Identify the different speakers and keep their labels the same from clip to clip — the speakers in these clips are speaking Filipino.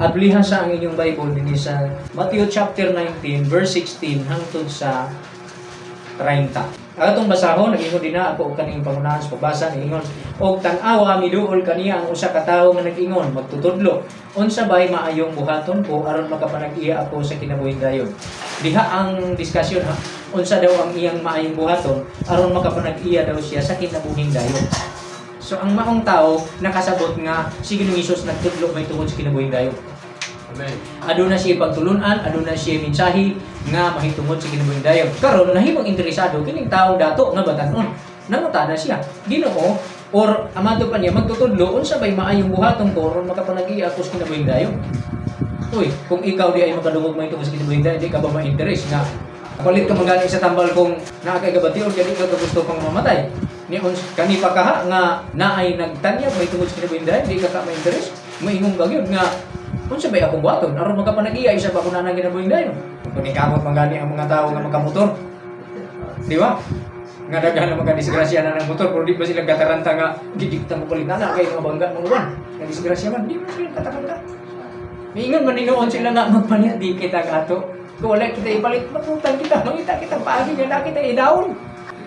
Speaker 1: Ablihan sa ang inyong Bible din sa Matthew chapter 19 verse 16 hangtod sa 30. Atong basahon, nag-ingon din na ako kaning pangunahan sa pagbasa, nag-ingon, og tan-awa miduol kaniya ang usa ka tawo nga nag-ingon, magtutudlo, unsa bay maayong buhaton ko aron makapanag-iya ako sa kinabuhing dayon. Diha ang diskusyon ha, unsa daw ang iyang maayong buhaton aron makapanag-iya daw siya sa kinabuhing dayon. So ang maong tao nakasabot nga si Ginoong Hesus nagtudlo may tungod sa kinabuhing dayon. Amen. Aduna siya pagtulunan, aduna siya mensahe nga mahitungod sa kinabuhing dayon. Karon nahimong interesado kining tawo dato nga batan-on. Nanguta na siya. Ginoo or amado pa niya magtutudlo unsa bay maayong buhaton ko aron makapanag-iya ako sa kinabuhing dayon. Uy, kung ikaw di ay makadungog mahitungod sa kinabuhing dayon, di ka ba ma-interest nga palit ka magani sa tambal kung naa kay gabation kay di ka gusto pang mamatay. Ni kani pa kaha nga naay nagtanyag mahitungod sa kinabuhing dayon, di ka ma-interest. Moingon ka gyud nga unsa bay akong buhaton aron makapanag-iya isa pa kuno nang kinabuhing dayon. Kung ikamot mangani ang mga tawo nga makamotor. Di ba? Nga daghan na mga disgrasya na ng motor pero di ba sila gataranta nga gidikta mo kulit na kay mga bangga mo uban. Nga disgrasya man di mo sila katakanta. Miingon man ninuon sila nga magpalit di kita gato. Kung wala kita ipalit magutang kita mangita kita paagi nga na kita idaon.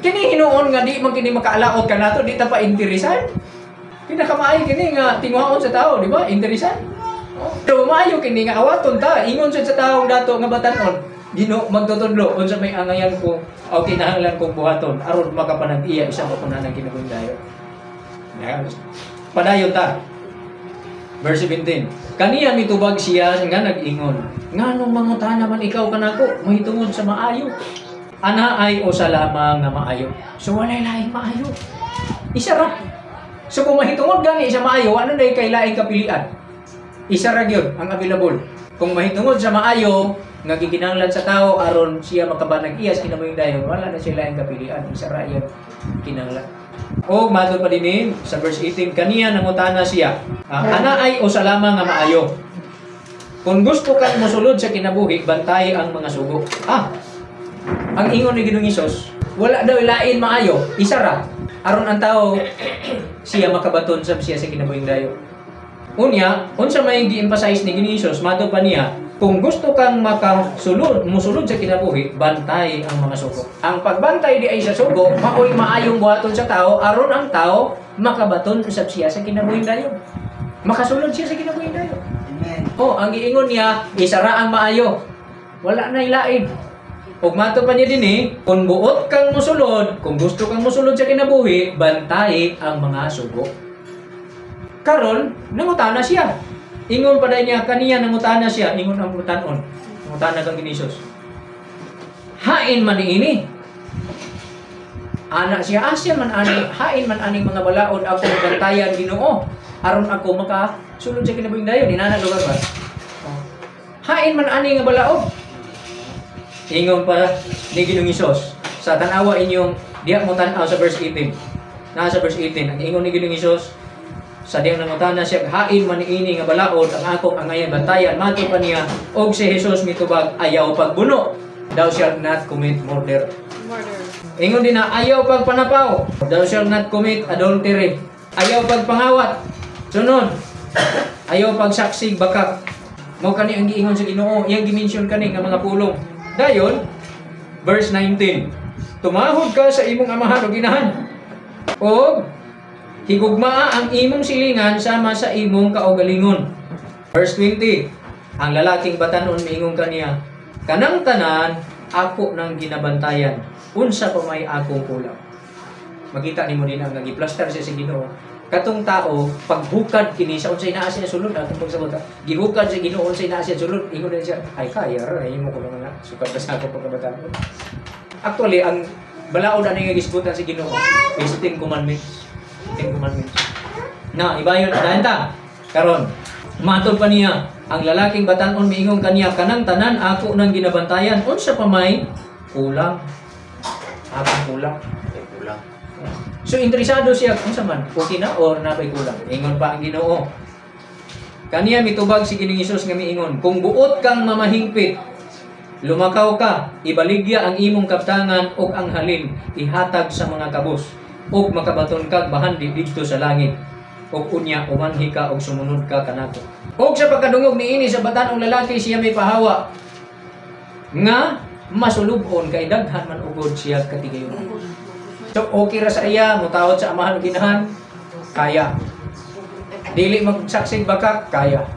Speaker 1: Kini hinuon nga di man kini makaalaot ka nato di ta pa interesan. Pinakamaayo kini nga tinguhaon sa tao, di ba? Interesan. Pero maayo kini nga awaton ta, ingon sa taong dato nga batan-on. Ginoo magtutudlo unsa may angayan ko o kinahanglan kong buhaton aron makapanag-iya isa pa punanang kinabuhing dayon. Padayon ta. Verse 17. Kaniya mitubag siya nga nag-ingon, nganong mangutana man ikaw kanako mahitungod sa maayo? Ana ay usa lamang nga maayo. So walay laing maayo. Isa ra. So kung mahitungod gani sa maayo, ano day kay laing kapilian? Isa ra gyud ang available. Kung mahitungod sa maayo nga gikinahanglan sa tao aron siya makabanag-iya sa kinabuhing dayon, wala na siya laing kapilian. Isa ra yan kinahanglan. O matod pa dinhi sa verse 18, kaniya nangutana siya, ana ay usa lamang nga maayo. Kung gusto kang mosulod sa kinabuhi, bantay ang mga sugo. Ang ingon ni Ginoong Hesus, wala daw lain maayo, isa ra aron ang tao siya makabaton sa siya sa kinabuhing dayon. Unya, unsa may gi-emphasize ni Ginoong Hesus, matod pa niya, kung gusto kang musulod sa kinabuhi, bantay ang mga sugo. Ang pagbantay di ay sa sugo, maoy maayong buhaton sa tao aron ang tao makabaton usab siya sa kinabuhing dayon. Makasulod siya sa kinabuhing dayon. Amen. Ang giingon niya, isa ra ang maayo. Wala na ilain. Ug matod pa niya dinhi, kung buot kang musulod, kung gusto kang musulod sa kinabuhi, bantay ang mga sugo. Karon, nangutana siya. Ingon pa niya, kaniya nangutana siya, ingon ang utanon. Nangutana kang Ginoong Hesus. Hain man ini. Ana siya, asya man ani, hain man aning mga balaod ako bantayan Ginoo. Aron ako makasulod sa kinabuhing dayon, inana lugar ba? Hain man ani nga balaod. Ingon pa ni Ginoong Hesus, sa tanawa inyong diha mo tan-aw sa verse 18. Nasa verse 18, ang ingon ni Ginoong Hesus, sa diyang nangutana siya, hain man ini nga balaod ang akong angayan bantayan. Matod pa niya, og si Hesus mitubag, ayaw pagbuno. Thou shalt not commit murder. Ingon din na, ayaw pagpanapaw. Thou shalt not commit adultery. Ayaw pagpangawat. Sunod, ayaw pagsaksig bakak. Mao kani ang giingon sa Ginoo, iyang dimension kani nga mga pulong. Dayon, verse 19. Tumahod ka sa imong amahan o ginahan. O higugmaa ang imong silingan sama sa imong kaugalingon. Verse 20. Ang lalaking batanon miingon kaniya, kanang tanan ako nang ginabantayan. Unsa pa may akong kulang. Makita nimo din ang nagi-plaster siya sa Ginoo. Katong tao paghukad kini sa unsay naa siya sulod atong pagsabot. Gihukad sa Ginoo unsay naa siya sulod, ingon din siya, ay kaya ra imo ko lang na sukad sa ako pagkabatan. Actually ang balaod ani nga gisbutan sa Ginoo is 10 commandments. 10 commandments. Na, iba yun. Dahan ta. Karon, matod pa niya, ang lalaking batanon miingon kaniya, kanang tanan ako nang ginabantayan. Unsa pa may kulang. Akong kulang. Kulang. So, interesado siya, unsa man, okay na or napay kulang. Ingon pa ang Ginoo. Kaniya mitubag si Ginoong Hesus nga miingon, kung buot kang mamahingpit, lumakaw ka, ibaligya ang imong kaptangan ug ang halin, ihatag sa mga kabos. Og makabaton kag bahan didto sa langit. Og unya umanhi ka og sumunod ka kanako. Og sa pagkadungog niini sa batanong lalaki siya may pahawa nga masulubon kay daghan man ugod siya katigayon. So okay ra sa iya mutawad sa amahan ginahan, kaya. Dili magsaksig bakak, kaya.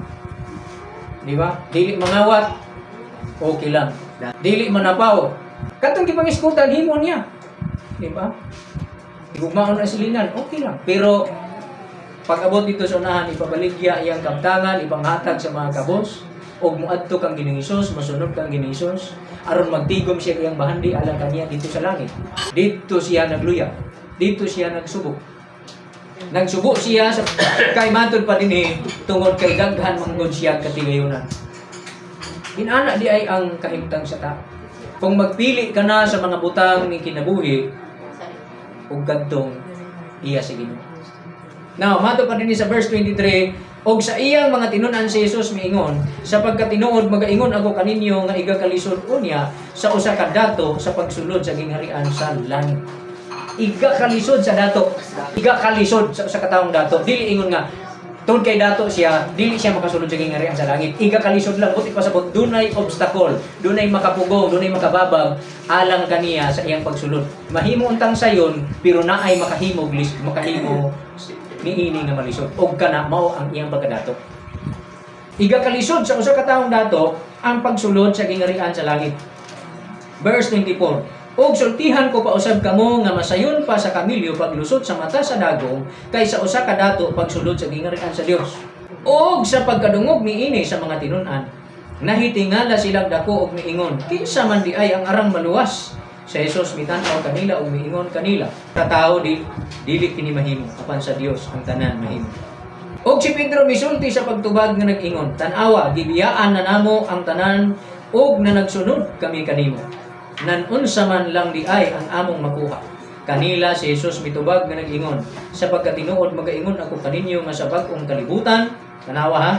Speaker 1: Di ba? Dili mangawat, okay lang. Dili manapaw. Katong gipangiskutan himo niya. Di ba? Gugmaon na silingan, okay lang. Pero pag-abot dito sa unahan, ipabaligya iyang kabtangan, ipanghatag sa mga kabos, o muadto kang Ginoong Hesus, masunod kang Ginoong Hesus, aron magtigom siya iyang bahandi alang kaniya dito sa langit. Dito siya nagluya. Dito siya nagsubok. Nagsubo siya sa kay matod pa din tungod kay daghan manggod siya katigayonan. Inana di ay ang kahimtang sa ta. Kung magpili ka na sa mga butang ni kinabuhi, ug kadtong iya sa Ginoo. Now, matod pa din sa verse 23, og sa iyang mga tinunan si Jesus miingon, sapagkat tinuod magaingon ako kaninyo nga igakalisod unya sa usa ka dato sa pagsulod sa gingharian sa langit. Igakalisod sa dato. Igakalisod sa usa ka taong dato. Dili ingon nga tungod kay dato siya, dili siya makasulod sa gingharian sa langit. Igakalisod lang buti pasabot dunay obstacle, dunay makapugong, dunay makababag alang kaniya sa iyang pagsulod. Mahimo untang sayon pero naay makahimo niini nga malisod. Og kana mao ang iyang pagkadato. Igakalisod sa usa ka taong dato ang pagsulod sa gingharian sa langit. Verse 24. Og sultihan ko pa usab kamo nga masayon pa sa kamilyo paglusot sa mata sa dagong kaysa usa ka dato pagsulod sa gingharian sa Dios. Og sa pagkadungog niini sa mga tinun-an, nahitingala silang dako og miingon, kinsa man di ay ang arang maluwas? Sa Jesus mitan-aw kanila og miingon kanila, katao dili kini mahimo apan sa Dios ang tanan mahimo. Og si Pedro misulti sa pagtubag nga nag-ingon, tan-awa gibiyaan na namo ang tanan og na nagsunod kami kanimo. Nanunsa man lang di ay ang among makuha. Kanila si Jesus mitubag nga nag-ingon, sapagkat tinuod magaingon ako kaninyo nga sa bag-ong kalibutan, tanawa ha,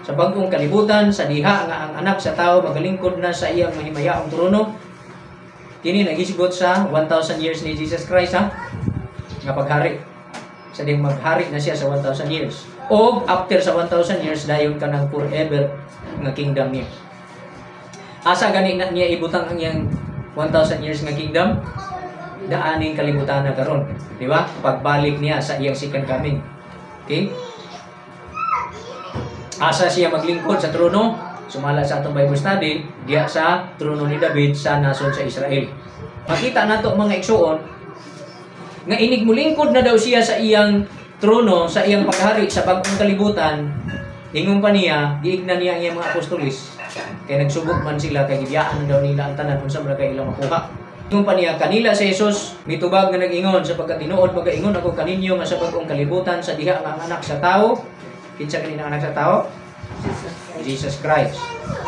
Speaker 1: sa bag-ong kalibutan, sa diha nga ang anak sa tao magalingkod na sa iyang mahimayaong trono. Kini nagisgot sa 1,000 years ni Jesus Christ ha, nga paghari. Sa ding maghari na siya sa 1,000 years. O after sa 1,000 years, dayon ka ng forever nga kingdom niya. Asa gani na niya ibutang ang iyang 1,000 years nga kingdom? Daaning kalibutan na karon, di ba? Pagbalik niya sa iyang second coming. Okay? Asa siya maglingkod sa trono? Sumala sa atong Bible study, diya sa trono ni David sa nasod sa Israel. Makita nato mga igsuon nga inig mulingkod na daw siya sa iyang trono, sa iyang paghari sa bag-ong kalibutan. Ingon pa niya, giignan niya ang iyang mga apostolis. Kaya nagsubok man sila, kay gibiyaan daw nila ang tanan kung saan kay ilang makuha. Ingon pa niya, kanila sa Jesus, mitubag nga nag-ingon, sapagkat tinuod magaingon ako kaninyo nga sa bag-ong kalibutan sa diha nga ang anak sa tao. Kinsa kanina ang anak sa tao? Jesus Christ.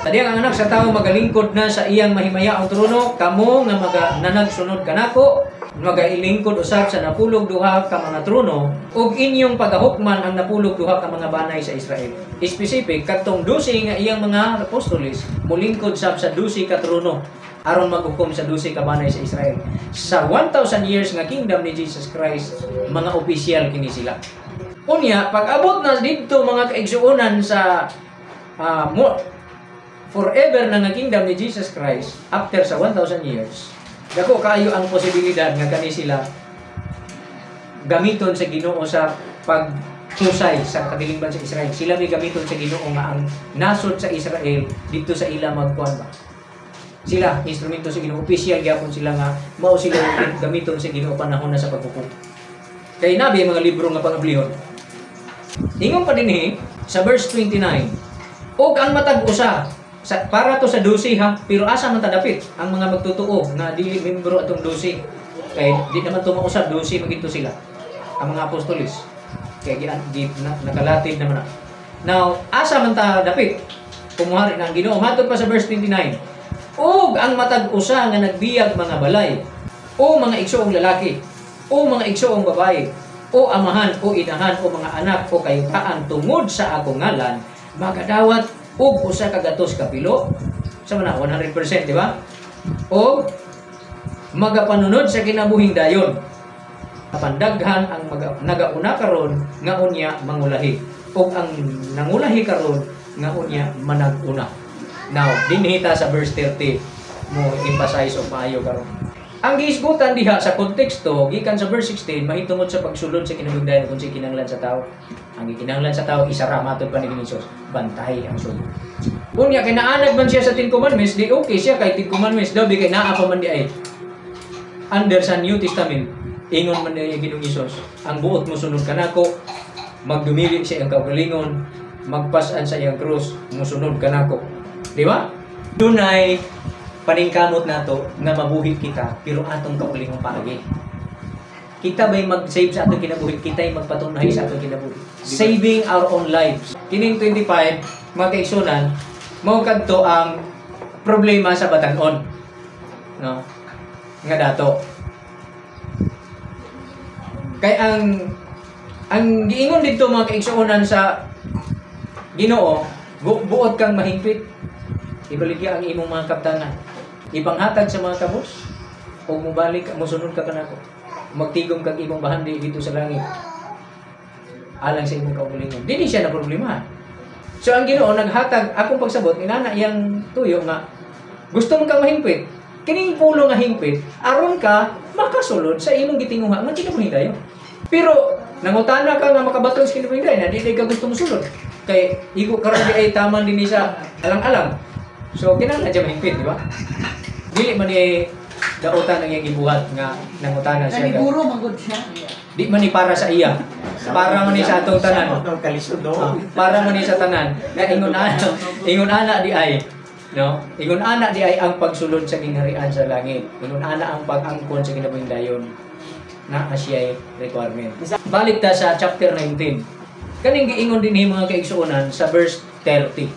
Speaker 1: Sa diha ang anak sa tao magalingkod na sa iyang mahimayaong trono, kamo nga nanagsunod kanako, magailingkod usab sa napulog duha ka mga trono ug inyong pagahukman ang napulog duha ka mga banay sa Israel. Specific kadtong 12 nga iyang mga apostoles mulingkod sab sa 12 ka trono aron maghukom sa 12 ka banay sa Israel. Sa 1,000 years nga kingdom ni Jesus Christ, mga opisyal kini sila. Unya pag-abot na didto mga kaigsuonan sa forever na nga kingdom ni Jesus Christ after sa 1,000 years. Dako kaayo ang posibilidad nga kani sila gamiton sa Ginoo sa pagtusay sa kabilingban sa Israel. Sila may gamiton sa Ginoo nga ang nasod sa Israel dito sa ila magkuan ba. Sila instrumento sa Ginoo, opisyal gyapon sila nga mao sila gamiton sa Ginoo panahon na sa paghukom. Kay nabi mga libro nga pangablihon. Ingon pa dinhi sa verse 29. Og ang matag usa para to sa 12 ha, pero asa man ta dapit ang mga magtutuo na dili membro atong 12. Kay di naman tumausab 12 magito sila. Ang mga apostoles. Kay nakalatid naman na. Now, asa man ta dapit? Kumuhari na ang Ginoo. Matod pa sa verse 29. Og ang matag usa nga nagbiyag mga balay, o mga igsoong lalaki, o mga igsoong babae, o amahan, o inahan, o mga anak, o kayutaan tungod sa akong ngalan, magadawat og usa ka gatos ka pilo sama na 100%, di ba? O magapanunod sa kinabuhing dayon. Kapandaghan ang nagauna karon nga unya mangulahi. o ang nangulahi karon nga unya manag-una. Now, dinhita sa verse 30 mo emphasize og maayo karon. Ang gihisgutan diha sa konteksto gikan sa verse 16 mahitungod sa pagsulod sa kinabugdayan kung si kinahanglan sa tao. Ang gikinahanglan sa tao isara matod pa ni Hesus, bantay ang sulod. Unya kay naanag man siya sa Ten Commandments, di okay siya kay Ten Commandments daw bigay naa pa man di ay. Under sa New Testament, ingon man ni Ginoong Hesus, ang buot mo sunod kanako, magdumili sa iyang kaugalingon, magpasan sa iyang krus, musunod kanako. Di ba? Dunay paningkamot nato nga mabuhi kita pero atong kaugalingong paagi. Kita ba'y mag-save sa atong kinabuhi? Kita'y magpatunay sa atong kinabuhi. Saving our own lives. Kining 25, mga kaigsunan, mao kadto ang problema sa batan-on. No? Nga dato. Kay ang giingon dito mga kaigsunan sa Ginoo, buot kang mahingpit. Ibaligya ang imong mga kaptanan. Ipanghatag sa mga kabus o mubalik, musunod ka kanako. Magtigom kag imong bahandi dito sa langit. Alang sa imong kaugalingon. Dili siya na problema. So ang Ginoo naghatag akong pagsabot inana iyang tuyo nga gusto mo kang mahingpit. Kining pulo nga hingpit aron ka makasulod sa imong gitinguha nga kinabuhidayon. Pero nangutana ka nga makabaton sa kinabuhidayon, di ka gusto mo sulod. Kay igo karon di ay taman dinhi sa alang-alang. So kinahanglan siya mahingpit, di ba? Dili man ni dautan ang iyang gibuhat nga nangutana siya.
Speaker 2: Nagiguro magod siya.
Speaker 1: Di man ni para sa iya. Para man ni sa atong tanan. Para man ni sa tanan. Na ingon ana di ay, no? Ingon ana di ay ang pagsulod sa gingharian sa langit. Ingon ana ang pag-angkon sa kinabuhidayon. Na asiyay requirement. Balik ta sa chapter 19. Kaning giingon dinhi mga kaigsuonan sa verse 30.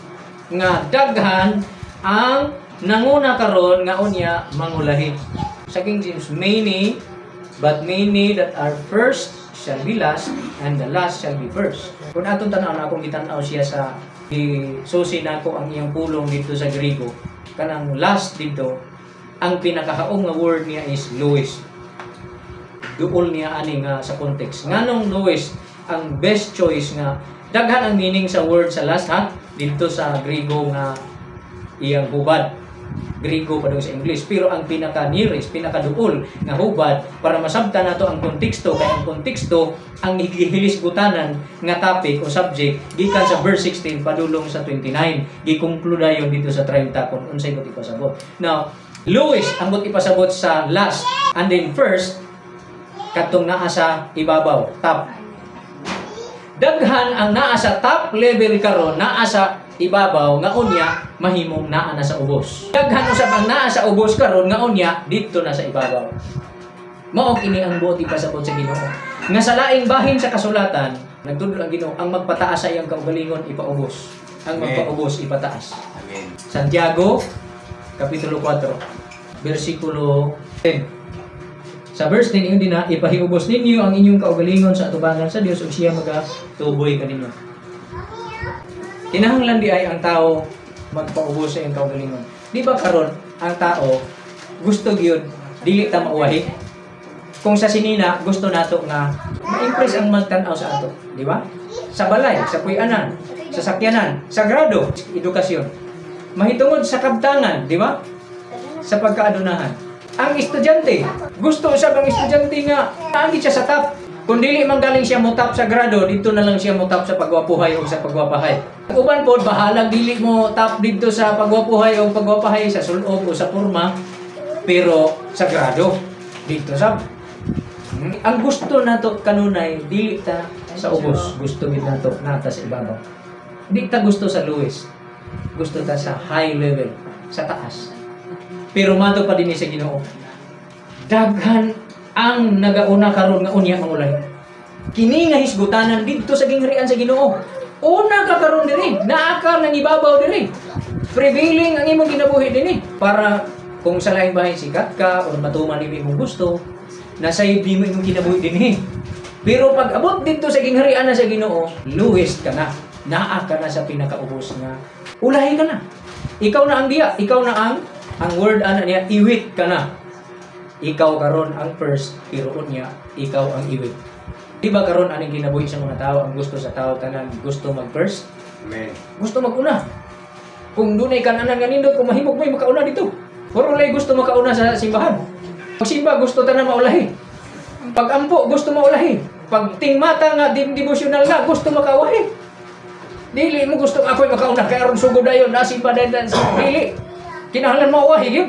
Speaker 1: Nga daghan ang nanguna karon nga unya mangulahi. Sa King James, many, but many that are first shall be last, and the last shall be first. Kung atong tanaw na akong gitanaw siya sa susi nako ang iyang pulong dito sa Griego, kanang last dito, ang pinakahaong nga word niya is lowest. Duol niya ani nga sa context. Nganong lowest ang best choice nga daghan ang meaning sa word sa last ha dito sa Griego nga iyang hubad. Griego pa daw sa English, pero ang pinaka-nearest, pinaka-duol nga hubad para masabtan nato ang konteksto, kay ang konteksto ang gihilisgutanan nga topic o subject gikan sa verse 16 padulong sa 29 gikonkludayon dito sa 30 kung unsay ko ipasabot. Now, lowest ang bot ipasabot sa last, and then first katong naa sa ibabaw, top. Daghan ang naa sa top level karon, naa sa ibabaw nga unya mahimong naa na sa ubos. Daghan usab ang naa sa ubos karon nga unya dito na sa ibabaw. Mao kini ang buot ipasabot sa Ginoo. Nga sa laing bahin sa kasulatan, nagtudlo ang Ginoo ang magpataas sa iyang kaugalingon ipaubos. Ang magpaubos ipataas. Amen. Santiago kapitulo 4 bersikulo 10. Sa verse 10 din na ipahiubos ninyo ang inyong kaugalingon sa atubangan sa Dios ug siya magatuboy kaninyo. Kinahanglan di ay ang tao magpaubos sa iyang kaugalingon. Di ba karon ang tao gusto gyud dili ta mauwahi? Kung sa sinina gusto nato nga ma-impress ang magtan-aw sa ato, di ba? Sa balay, sa puy-anan, sa sakyanan, sa grado, edukasyon. Mahitungod sa kabtangan, di ba? Sa pagkaadunahan. Ang estudyante, gusto usab ang estudyante nga naagi siya sa top. Kung dili man galing siya mo top sa grado, dito na lang siya mo top sa pagwapuhay o sa pagwapahay. Uban pod bahalag dili mo top dito sa pagwapuhay o pagwapahay sa sulob o sa porma, pero sa grado dito sab. Ang gusto nato kanunay dili ta sa ubos, gusto gid nato nata sa ibabaw. Di ta gusto sa lowest. Gusto ta sa high level, sa taas. Pero mato pa din sa Ginoo. Daghan ang nagauna karon nga unya mangulay. Kini nga hisgutanan didto sa gingharian sa Ginoo. Una ka karon diri, naa ka nang ibabaw diri. Prevailing ang imong kinabuhi dinhi para kung sa laing bahin sikat ka o matuman ni imong gusto, nasa di mo imong kinabuhi dinhi. Pero pag abot dito sa gingharian na sa Ginoo, lowest ka na. Naa ka na sa pinakaubos nga. Ulahi ka na. Ikaw na ang diya, ikaw na ang word ana niya iwit ka na. Ikaw karon ang first, pero unya ikaw ang iwit. Di ba karon aning kinabuhi sa mga tao, ang gusto sa tao tanan gusto mag-first?
Speaker 2: Amen.
Speaker 1: Gusto mag-una. Kung dunay kananan nga nindot, kung mahimog mo makauna dito. Puro lay gusto makauna sa simbahan. Pag simba gusto tanan maulahi. Pag ampo gusto maulahi. Pag tingmata nga devotional nga gusto makaulahi. Dili mo gusto ako'y makauna kay aron sugod dayon na simba dayon dili. Kinahanglan mauwahi gyud.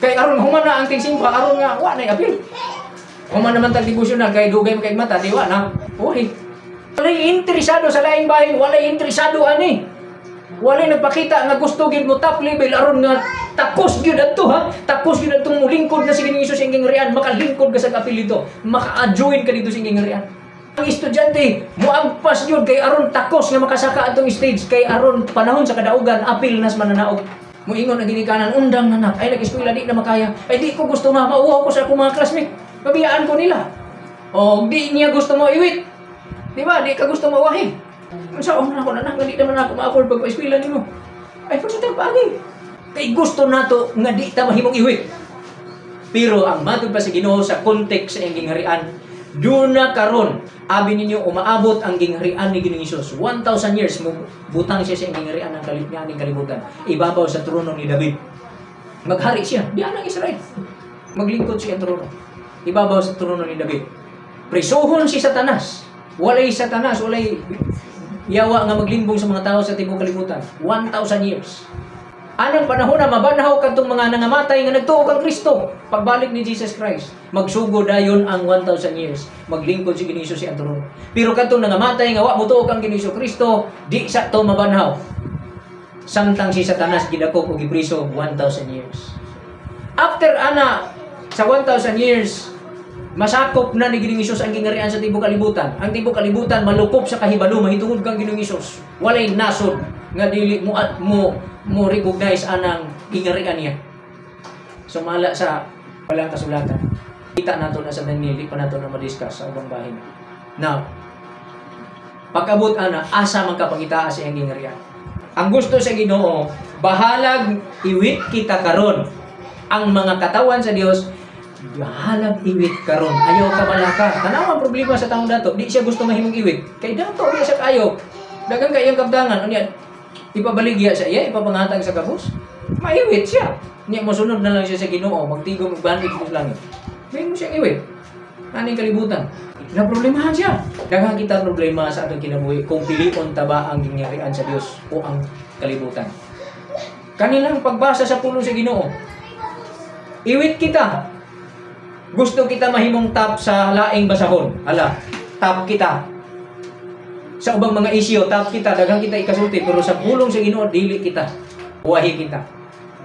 Speaker 1: Kay aron humana ang tingsimba aron nga wa nay apil. Human naman tag devotional kay dugay kay mata di wa na. Uwahi. Walay interesado sa laing bahin, walay interesado ani. Walay nagpakita nga gusto gyud mo top level aron nga takos gyud adto ha. Takos gyud adtong mulingkod na si Ginoong Hesus ing gingharian, makalingkod ka sa kapil dito. Maka-join ka dito sa gingharian. Ang estudyante, moagpas yun kay aron takos nga makasaka atong stage kay aron panahon sa kadaugan apil nas mananaog. Moingon ang ginikanan undang nanak ay nag-eskwela di na makaya. Ay di ko gusto na mauwaw ko sa akong mga classmate. Pabiyaan ko nila. O di niya gusto mo iwit. Di ba? Di ka gusto mauwahi. Saan na ako nanak di naman ako ma-afford pag-eskwela nimo. Ay pagkatag pagi. Kay gusto nato nga di ta mahimong iwit. Pero ang matod pa sa Ginoo sa context sa iyang gingharian, doon na karon abi ninyo umaabot ang gingharian ni Ginoong Hesus 1,000 years mo butang siya sa iyang gingharian ng kalipnyaning kalibutan ibabaw sa trono ni David maghari siya diyan ang Israel maglingkod siya sa trono ibabaw sa trono ni David prisuhon si Satanas walay yawa nga maglimbong sa mga tao sa tibuok kalibutan 1,000 years. Anong panahon na mabanhaw kadtong mga nangamatay nga nagtuo kang Kristo pagbalik ni Jesus Christ magsugo dayon ang 1,000 years maglingkod si Ginoong Hesus sa trono. Pero kadtong nangamatay nga wa motuo kang Ginoong Kristo di sa to mabanhaw samtang si Satanas gidakop og gipriso 1,000 years. After ana sa 1,000 years masakop na ni Ginoong Hesus ang gingharian sa tibuok kalibutan. Ang tibuok kalibutan malukop sa kahibalo mahitungod kang Ginoong Hesus. Walay nasod nga dili mo recognize anang gingharian niya. Sumala sa walang kasulatan. Kita nato na sa Daniel, di pa nato na ma-discuss sa ubang bahin. Now, pagkabot ana asa man kapangita sa iyang gingharian. Ang gusto sa Ginoo, bahalag iwit kita karon. Ang mga katawan sa Dios bahalag iwit karon. Ayaw ka malaka. Tanaw ang problema sa taong dato, di siya gusto mahimong iwit. Kay dato niya sa kayo. Dagang kayong kabdangan unya ipabaligya sa iya, ipapangatag sa kabus. Maiwit siya. Niya mosunod na lang siya sa Ginoo, magtigom magbandig sa langit. May mo siya iwit. Aning kalibutan. Na problemahan siya. Daghang kita problema sa atong kinabuhi kung pilion ta ba ang gingharian sa Dios o ang kalibutan. Kanilang pagbasa sa pulong sa Ginoo. Iwit kita. Gusto kita mahimong top sa laing basahon. Ala, top kita. Sa ubang mga isyu, top kita, daghang kita ikasulti, pero sa pulong sa Ginoo dili kita. Uwahi kita.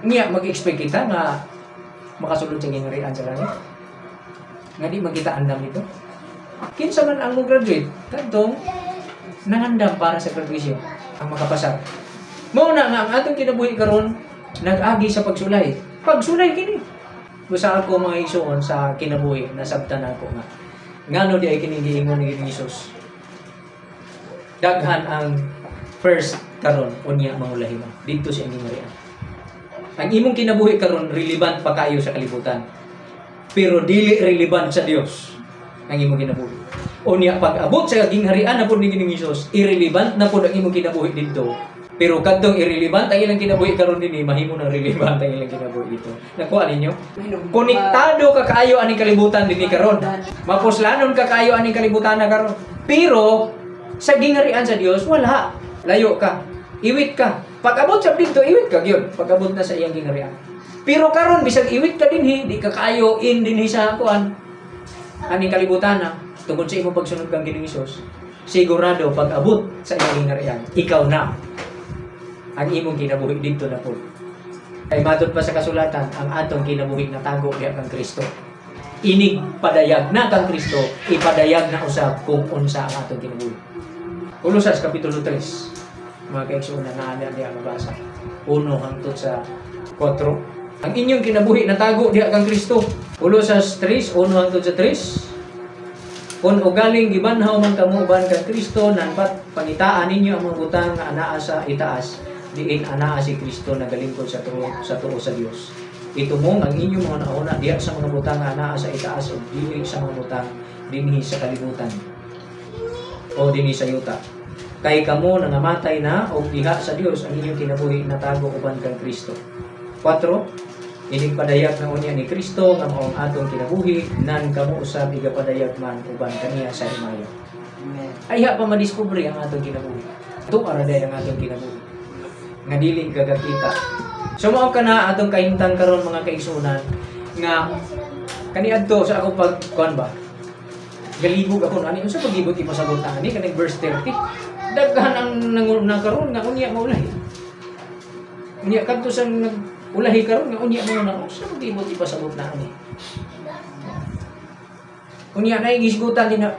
Speaker 1: Niya mag-expect kita na makasulod sa gingharian sa langit. Nga di magkita andam nito. Kinsa man ang mo-graduate, kadtong nangandam para sa graduation ang makapasa. Mao na nga ang atong kinabuhi karon nag-agi sa pagsulay. Pagsulay kini. Busa ako mga isuon sa kinabuhi, nasabtan ako nga. Ngano di ay kini giingon ni Jesus. Daghan ang first karon unya mangulahi mo dito sa gingharian. Ang imong kinabuhi karon relevant pa kayo sa kalibutan. Pero dili relevant sa Dios ang imong kinabuhi. Unya pag-abot sa gingharian na pud ni Ginoong Hesus, irrelevant na pud ang imong kinabuhi dito. Pero kadtong irrelevant ang ilang kinabuhi karon dinhi mahimo nang relevant ang ilang kinabuhi dito. Nakuha ninyo? Konektado ka kaayo aning kalibutan dinhi karon. Mapuslanon ka kaayo aning kalibutan na karon. Pero sa gingharian sa Dios wala. Layo ka. Iwit ka. Pag-abot sa dito, iwit ka gyud. Pag-abot na sa iyang gingharian. Pero karon bisag iwit ka dinhi, di ka kaayo in dinhi sa kuan. Aning kalibutan na tungod sa imong pagsunod kang Ginoong Hesus. Sigurado pag-abot sa iyang gingharian, ikaw na ang imong kinabuhi dito na po. Ay matod pa sa kasulatan, ang atong kinabuhi na tago diha kang Kristo. Inig padayag na kang Kristo, ipadayag na usab kung unsa ang atong kinabuhi. Kolosas kapitulo 3. Mga kaigsuonan na ana diha mabasa. 1 hangtod sa 4. Ang inyong kinabuhi na tago diha kang Kristo. Kolosas 3, 1 hangtod sa 3. Kung ugaling gibanhaw man kamo uban kang Kristo, nanpat pangitaan ninyo ang mga butang nga anaa sa itaas, diin anaa si Kristo nagalingkod sa tuo sa Dios. Itumong ang inyong mga nauna diha sa mga butang nga anaa sa itaas ug dili sa mga butang dinhi sa kalibutan o dinhi sa yuta. Kay kamo nangamatay na o diha sa Dios ang inyong kinabuhi natago uban kang Kristo. 4. Inig padayag na unya ni Kristo nga maong atong kinabuhi nan kamo usab igapadayag man uban kaniya sa himaya. Ayha pa madiskubre ang atong kinabuhi. Ito araday ang atong kinabuhi. Nga dili gagakita. So mao kana atong kahimtang karon mga kaigsunan nga kaniadto sa ako pagkuan ba. Galibog ako ani unsa pagibot ipasabot na ani kanang verse 30. Daghan ang nakaroon nga unya maulahi. Unya kadto sa ulahi karon nga unya mo na unsa pagibot ipasabot na ani. Unya na igisgutan din na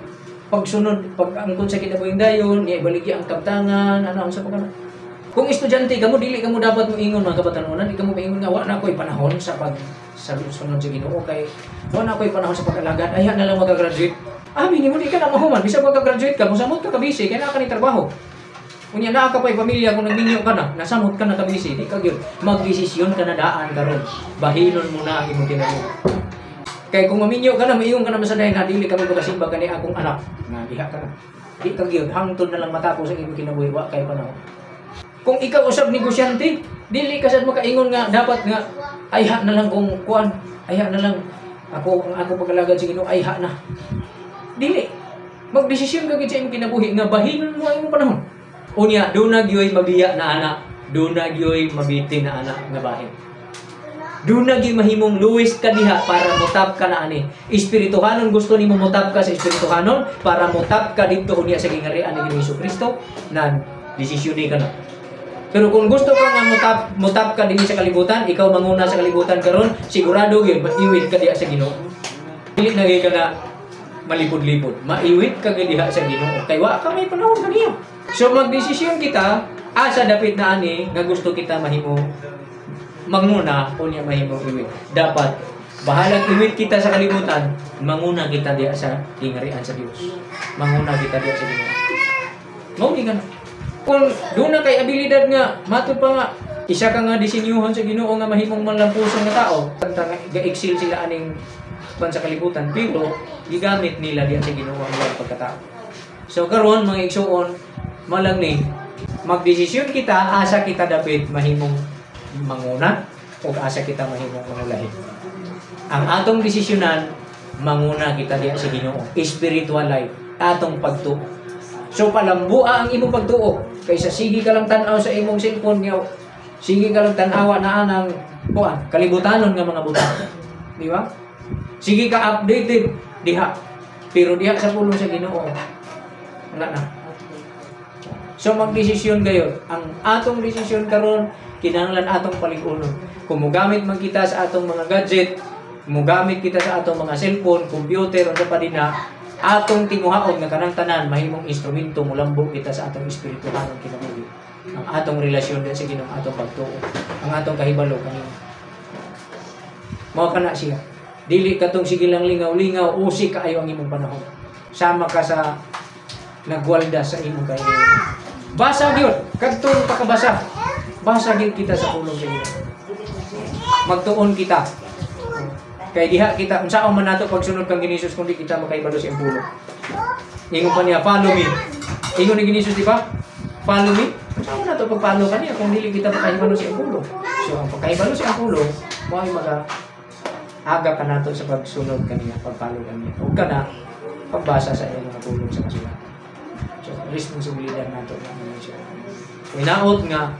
Speaker 1: pagsunod pag-angkon sa kinabuhing dayon, niya ibaligi ang kabtangan, ano ang sa pagkana. Kung estudyante ka mo, dili ka mo dapat moingon mga kabatanunan, di ka mo moingon nga, wala ko'y panahon sa sunod sa Ginoo kay wala ko'y panahon sa pag-alagad, ay na lang mag-graduate. Ni mo di ka na mahuman, bisa pagka-graduate ka, musamot ka kabisi, kaya na ka ni trabaho. Unya na ka pa'y pamilya, kung nagminyo ka na, nasamot ka na kabisi, di ka yun, magdesisyon ka na daan karon, bahinon mo na ang imong kinabuhi. Kaya kung maminyo ka na, maiyong ka na masadahin na dili kami pagkasimba ka ni akong anak, na diha ka na. Di ka yun, hangtod na lang matapos ang imong kinabuhi, wa kay panahon. Kung ikaw usab negosyante, dili ka sad makaingon nga dapat nga ayha na lang kung kuan, ayha na lang ako ang ako pag-alagad sa Ginoo, ayha na. Dili. Magdesisyon ka gid sa imong kinabuhi nga bahinon mo ang imong panahon. Unya, do na gyoy mabiya na anak, do na gyoy mabitin na anak nga bahin. Do na gyoy mahimong luwis ka diha para motap ka na ani. Espirituhanon gusto nimo motap ka sa espirituhanon para motap ka didto unya sa gingarian ni Jesucristo na desisyon ka na. Pero kung gusto ka nga motap ka dinhi sa kalibutan, ikaw manguna sa kalibutan karon, sigurado gyud maiwit ka diha sa Ginoo. Dili na gyud ka na malipod-lipod. Maiwit ka gyud diha sa Ginoo. Kay wa ka may panahon kaniya. So magdesisyon kita asa dapit na ani nga gusto kita mahimo manguna unya mahimo iwit. Dapat bahalag iwit kita sa kalibutan, manguna kita diha sa gingarian sa Dios. Manguna kita diha sa Ginoo. Mao ni kana. Kung doon na kay abilidad nga, matud pa nga, isa ka nga disenyuhan sa Ginoo nga mahimong manlampuson nga tao. Ga-excel sila aning ban sa kalibutan, pero gigamit nila diyan sa Ginoo ang mga pagkatao. So karon mga igsuon, malang ni magdesisyon kita asa kita dapat mahimong manguna o asa kita mahimong manulahi. Ang atong desisyonan manguna kita diyan sa Ginoo, spiritual life, atong pagtuo. So palambua ang imong pagtuo kaysa sige ka lang tan-aw sa imong cellphone nga, sige ka lang tan-awa na anang kuan kalibutanon nga mga butang. Di ba? Sige ka updated diha. Pero diha sa pulong sa Ginoo. Wala na. So magdesisyon gayon. Ang atong desisyon karon kinahanglan atong palig-unon. Kung mogamit man kita sa atong mga gadget, mogamit kita sa atong mga cellphone, computer, unsa pa dinha, atong tinguhaon nga kanang tanan mahimong instrumento mulambo kita sa atong espirituhanon kinabuhi. Ang atong relasyon sa Ginoo, atong pagtuo, ang atong kahibalo kanina. Mao kana siya. Dili katong sige lang lingaw-lingaw, usi kaayo ang imong panahon. Sama ka sa nagwalda sa imong kahilingan. Basa gyud, kadtong pakabasa. Basa gyud kita sa pulong sa Ginoo. Magtuon kita. Kaya diha kita, unsaon man nato pagsunod kang Ginisus kung di kita makaibalo sa impulo. Ingon pa niya, follow me. Ingon ni Ginisus, di ba? Follow me. Unsaon nato pag-follow ka niya kung dili kita makaibalo sa impulo. So, ang pagkaibalo sa impulo, mo ay aga ka nato sa pagsunod kaniya, pag-follow kaniya. Huwag ka na pagbasa sa iyong mga pulong sa kasulatan. So, responsibilidad nato na siya. Inaot nga,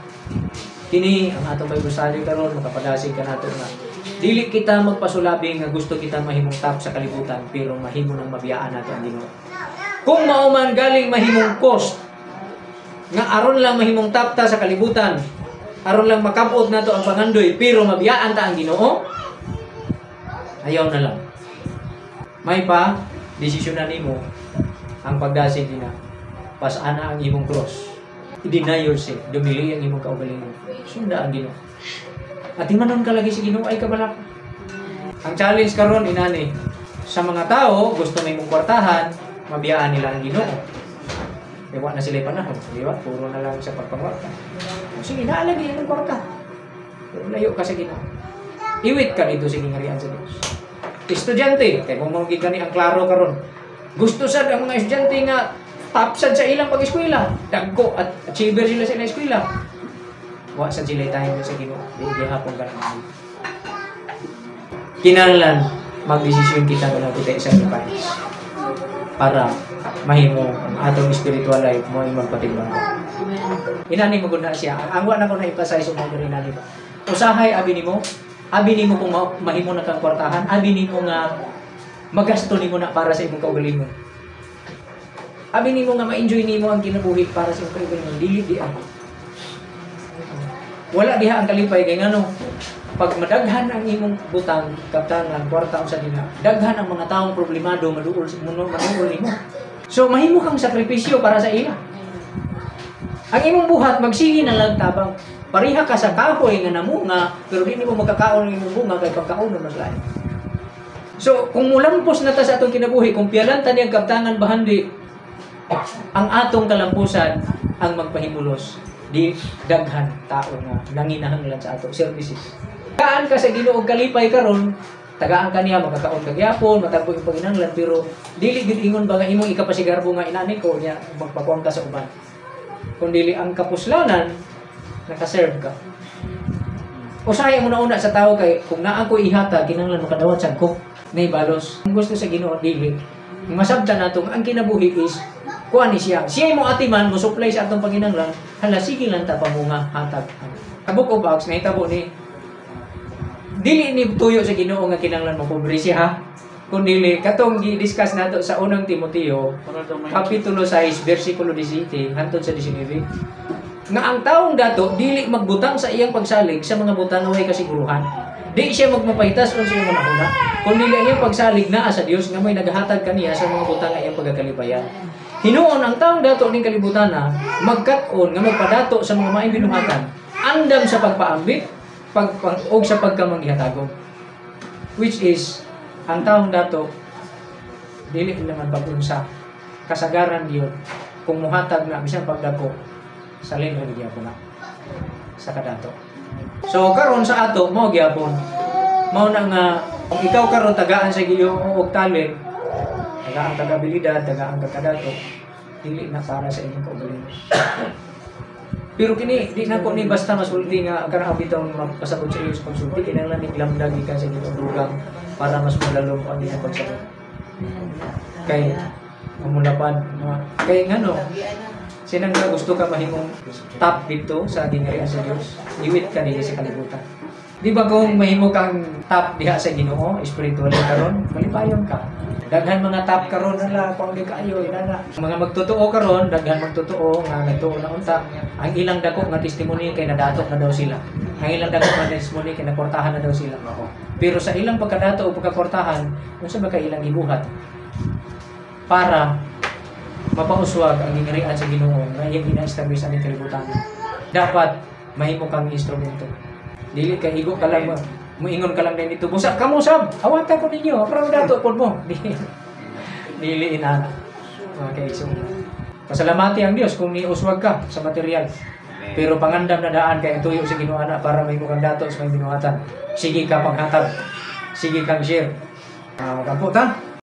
Speaker 1: kini ang atong Bible study karon makapadasig ka nato nga dili kita magpasulabi nga gusto kita mahimong top sa kalibutan pero mahimo nang mabiyaan nato ang Ginoo. Kung mao man galing mahimong cost nga aron lang mahimong top ta sa kalibutan, aron lang makabot nato ang pangandoy pero mabiyaan ta ang Ginoo, ayaw na lang. May pa desisyonan nimo ang pagdasig nina. Pasana ang imong cross. I-deny yourself, dumili ang imong kaugalingon. Sunda ang Ginoo. At himanon ka lagi si Ginoo ay kabalak. Ang challenge karon inani sa mga tao gusto may mong kwartahan, mabiyaan nila ang Ginoo. Diwa na sila panahon, di ba? Puro na lang sa pagpangwarta. Sige, naalagi ang kwarta. Pero layo ka sa Ginoo. Iwit ka dito sa gingarian sa Dios. Estudyante, kay kung mong gani ang klaro karon. Gusto sad ang mga estudyante nga top sad sa ilang pag-eskwela. Dagko at achiever sila sa ilang eskwela. Wa sa sila time sa Ginoo. Di hapon ka lang. Kinahanglan magdesisyon kita nga kita sa sacrifice para mahimo ang atong spiritual life mo ay magpatimbang. Inani mo gud na siya. Ang wa na ko na emphasize mo diri nani ba. Usahay abi nimo kung mahimo na kang kwartahan, abi nimo nga magasto nimo na para sa imong kaugalingon. Abi nimo nga ma-enjoy nimo ang kinabuhi para sa imong kaugalingon, dili di ako. Wala diha ang kalipay kay ngano. Pag madaghan ang imong butang, kaptangan, kwarta sa dina, daghan ang mga taong problemado maduol nimo. So mahimo kang sakripisyo para sa ila. Ang imong buhat magsige na lang tabang. Pariha ka sa kahoy nga namunga, pero di nimo magkakaon ng imong bunga kay pagkaon na maglay. So kung mulampos na ta sa atong kinabuhi, kung pialan ta niyang kaptangan bahandi, ang atong kalampusan ang magpahimulos. Di daghan tao nga nanginahanglan sa ato services. Tagaan ka sa Ginoo og kalipay karon, tagaan ka niya magkakaon ka gyapon, matagpo yung panginahanglan, pero dili gid ingon ba nga imong ikapasigarbo nga inani ko niya magpakuan ka sa uban. Kung dili ang kapuslanan naka-serve ka. Usahay mo na una sa tao kay kung naa ko ihata kinahanglan makadawat sad ko nay balos. Kung gusto sa Ginoo dili. Masabtan nato ang kinabuhi is kuan ni siya. Siya mo atiman mo supply sa atong panginahanglan. Hala sige lang ta pamunga hatag. Kabuk o box na hitabo ni dili ni tuyo sa Ginoo nga kinahanglan mo pobre siya ha. Kung dili katong gi-discuss nato sa unang Timoteo kapitulo 6 bersikulo 17 hangtod sa 19. Nga ang taong dato dili magbutang sa iyang pagsalig sa mga butang nga way kasiguruhan. Di siya magmapahitas kung siya manahuna. Kung dili ang iyang pagsalig naa sa Dios nga may nagahatag kaniya sa mga butang nga iyang pagkakalipayan. Hinuon ang taong dato ning kalibutan na magkat-on nga magpadato sa mga maayong binuhatan andam sa pagpaambit og sa pagkamanghihatagon. Which is ang taong dato dili naman pag-unsa kasagaran diyon kung muhatag na bisan pagdako sa linggo gyapon na sa kadato. So karon sa ato mo gyapon mao na nga kung ikaw karon tagaan sa Ginoo og talent, tagaan kag abilidad, tagaan kag kadato, dili na para sa imong kaugalingon. Pero kini di na ko ni basta masulti nga kana abitong mapasabot sa iyo sa konsulti kinahanglan ni lamdag ka sa Ginoo dugang para mas malalom ang imong pagsabot. Kay amulapad kay ngano sinang gusto ka mahimong top dito sa gingharian sa Dios, iwit ka dinhi sa kalibutan. Di ba kung mahimo kang top diha sa Ginoo, spiritual karon, malipayon ka. Daghan mga top karon nala kung di kaayo inana. Mga magtotoo karon, daghan magtotoo nga nagtuo na unta. Ang ilang dako nga testimony kay nadatok na daw sila. Ang ilang dako nga testimony kay naportahan na daw sila. Pero sa ilang pagkadato o pagkaportahan, unsa ba kay ilang gibuhat para mapauswag ang gingharian sa Ginoo nga iyang ina-establish ang kalibutan. Dapat mahimo kang instrumento. Dili ka higo ka lang moingon ka lang din dito. Busa ka mo sab. Awatan ko ninyo. From dato pod mo. Dili inana. Okay, so pasalamati ang Dios kung niuswag ka sa material. Pero pangandam na daan kay tuyo sa Ginoo ana para mahimo kang dato sa may binuhatan. Sige ka paghatag. Sige kang share. Kampo ta.